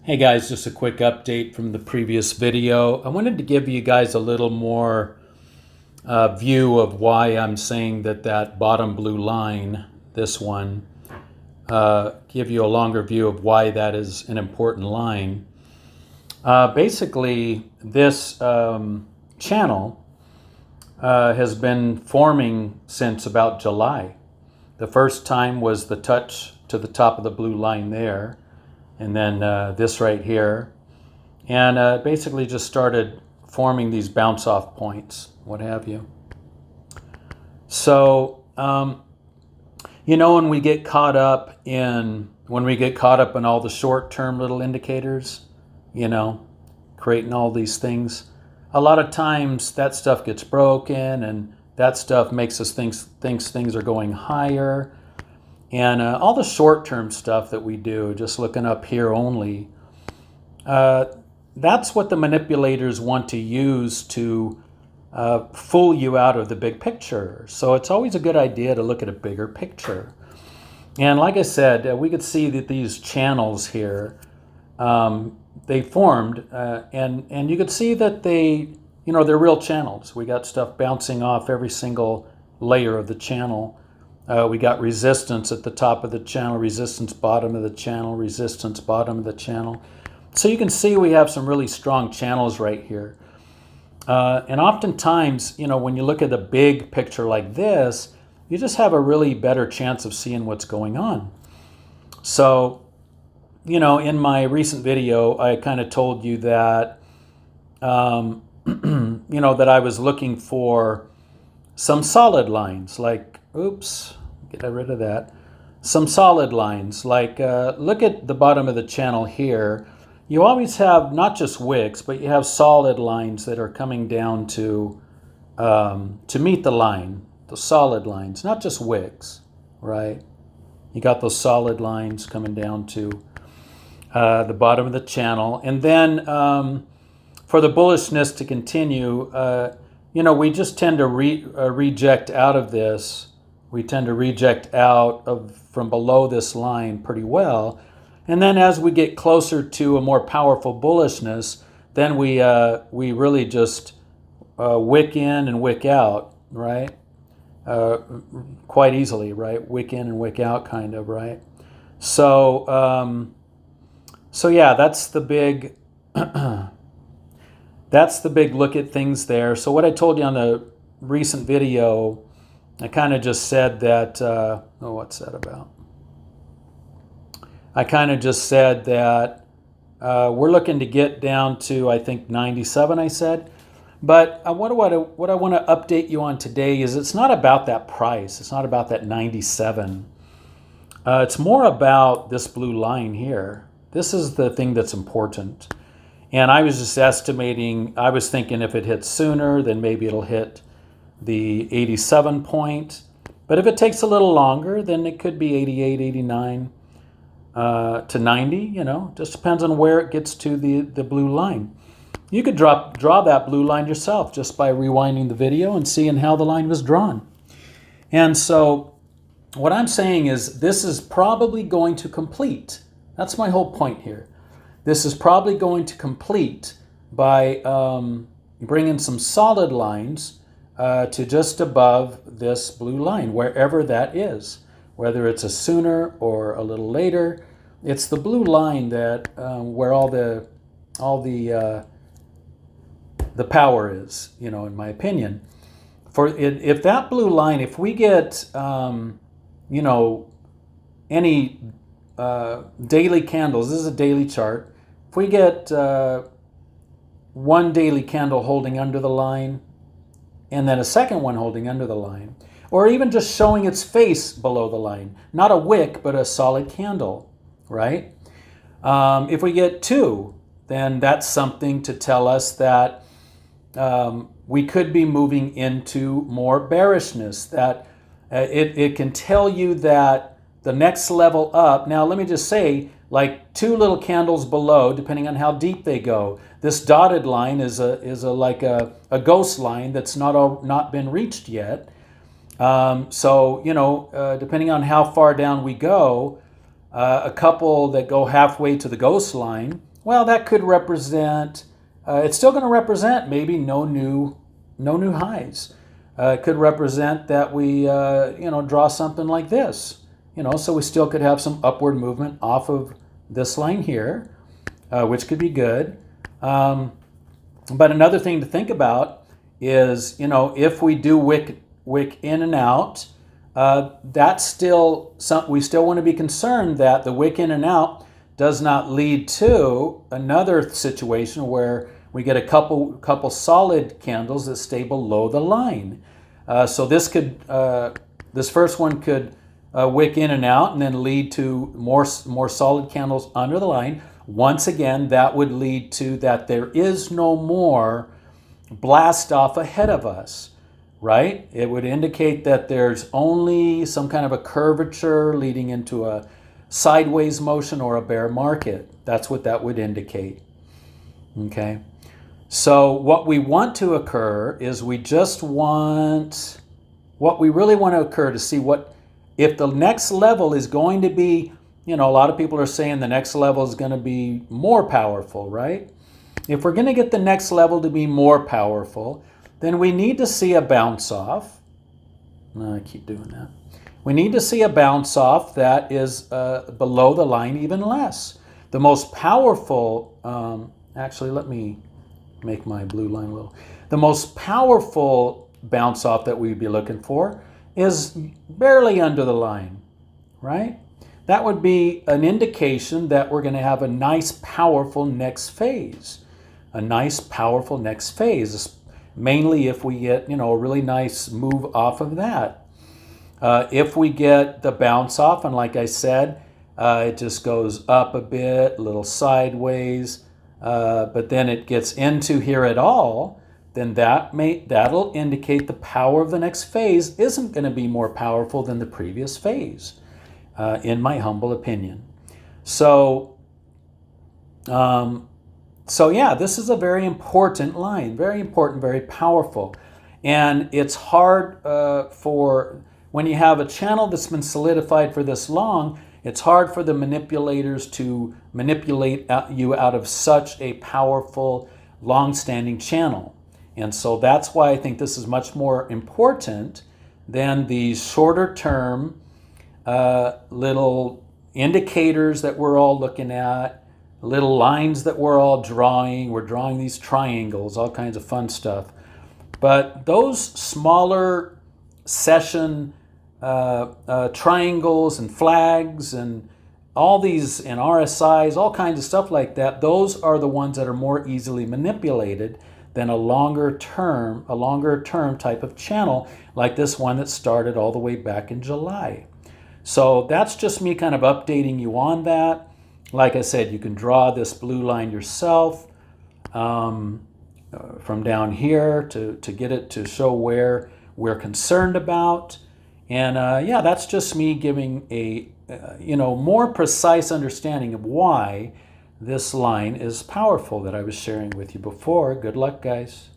Hey guys, just a quick update from the previous video. I wanted to give you guys a little more view of why I'm saying that bottom blue line, this one, give you a longer view of why that is an important line. Basically, this channel has been forming since about July. The first time was the touch to the top of the blue line there, and then this right here, and basically just started forming these bounce off points, what have you. So when we get caught up in all the short-term little indicators, creating all these things, a lot of times that stuff gets broken, and that stuff makes us think things are going higher. And all the short-term stuff that we do, just looking up here only, that's what the manipulators want to use to fool you out of the big picture. So it's always a good idea to look at a bigger picture. And like I said, we could see that these channels here, they formed, and you could see that they're real channels. We got stuff bouncing off every single layer of the channel. We got resistance at the top of the channel, resistance bottom of the channel, resistance bottom of the channel. So you can see we have some really strong channels right here. And oftentimes, when you look at a big picture like this, you just have a really better chance of seeing what's going on. So, in my recent video, I kind of told you that, that I was looking for some solid lines, like, oops, get rid of that. Some solid lines, like look at the bottom of the channel here. You always have not just wicks, but you have solid lines that are coming down to meet the line, the solid lines, not just wicks, right? You got those solid lines coming down to the bottom of the channel. And then for the bullishness to continue, we just tend to reject out of this. We tend to reject out from below this line pretty well. And then as we get closer to a more powerful bullishness, then we really just wick in and wick out, right? Quite easily, right? Wick in and wick out, kind of, right? So, yeah, that's the big that's the big look at things there. So what I told you on the recent video, I kind of just said that, what's that about? I kind of just said that we're looking to get down to, I think, 97, I said. But what I want to update you on today is it's not about that price. It's not about that 97. It's more about this blue line here. This is the thing that's important. And I was just estimating, I was thinking if it hits sooner, then maybe it'll hit the 87 point. But if it takes a little longer, then it could be 88, 89 to 90, just depends on where it gets to the blue line. You could draw that blue line yourself just by rewinding the video and seeing how the line was drawn. And so what I'm saying is this is probably going to complete. That's my whole point here. This is probably going to complete by bringing some solid lines to just above this blue line, wherever that is. Whether it's a sooner or a little later, it's the blue line that where all the power is, in my opinion. If that blue line, if we get any daily candles, this is a daily chart. If we get one daily candle holding under the line, and then a second one holding under the line, or even just showing its face below the line, not a wick, but a solid candle, right? If we get two, then that's something to tell us that we could be moving into more bearishness, that it can tell you that the next level up. Now, let me just say, like two little candles below, depending on how deep they go. This dotted line is like a ghost line that's not been reached yet. So, depending on how far down we go, a couple that go halfway to the ghost line well, that could represent, it's still going to represent maybe no new highs. It could represent that we, draw something like this. So we still could have some upward movement off of this line here, which could be good. But another thing to think about is, if we do wick in and out, that's still we still want to be concerned that the wick in and out does not lead to another situation where we get a couple solid candles that stay below the line. So this first one could wick in and out and then lead to more solid candles under the line. Once again, that would lead to that there is no more blast off ahead of us, right? It would indicate that there's only some kind of a curvature leading into a sideways motion or a bear market. That's what that would indicate. Okay. So what we want to occur is what we really want to occur to see if the next level is going to be, a lot of people are saying the next level is going to be more powerful, right? If we're going to get the next level to be more powerful, then we need to see a bounce off. No, I keep doing that. We need to see a bounce off that is below the line even less. The most powerful, actually, let me make my blue line a little. The most powerful bounce off that we'd be looking for is barely under the line, right? That would be an indication that we're going to have a nice, powerful next phase. A nice, powerful next phase, mainly if we get, a really nice move off of that. If we get the bounce off, and like I said, it just goes up a bit, a little sideways, but then it gets into here at all, then that'll indicate the power of the next phase isn't going to be more powerful than the previous phase, in my humble opinion. So yeah, this is a very important line, very important, very powerful. And it's hard when you have a channel that's been solidified for this long, it's hard for the manipulators to manipulate you out of such a powerful, long-standing channel. And so that's why I think this is much more important than these shorter-term little indicators that we're all looking at, little lines that we're all drawing. We're drawing these triangles, all kinds of fun stuff. But those smaller session triangles and flags and all these and RSIs, all kinds of stuff like that, those are the ones that are more easily manipulated than a longer term type of channel like this one that started all the way back in July. So that's just me kind of updating you on that. Like I said, you can draw this blue line yourself from down here to get it to show where we're concerned about. And yeah, that's just me giving a more precise understanding of why this line is powerful that I was sharing with you before. Good luck, guys.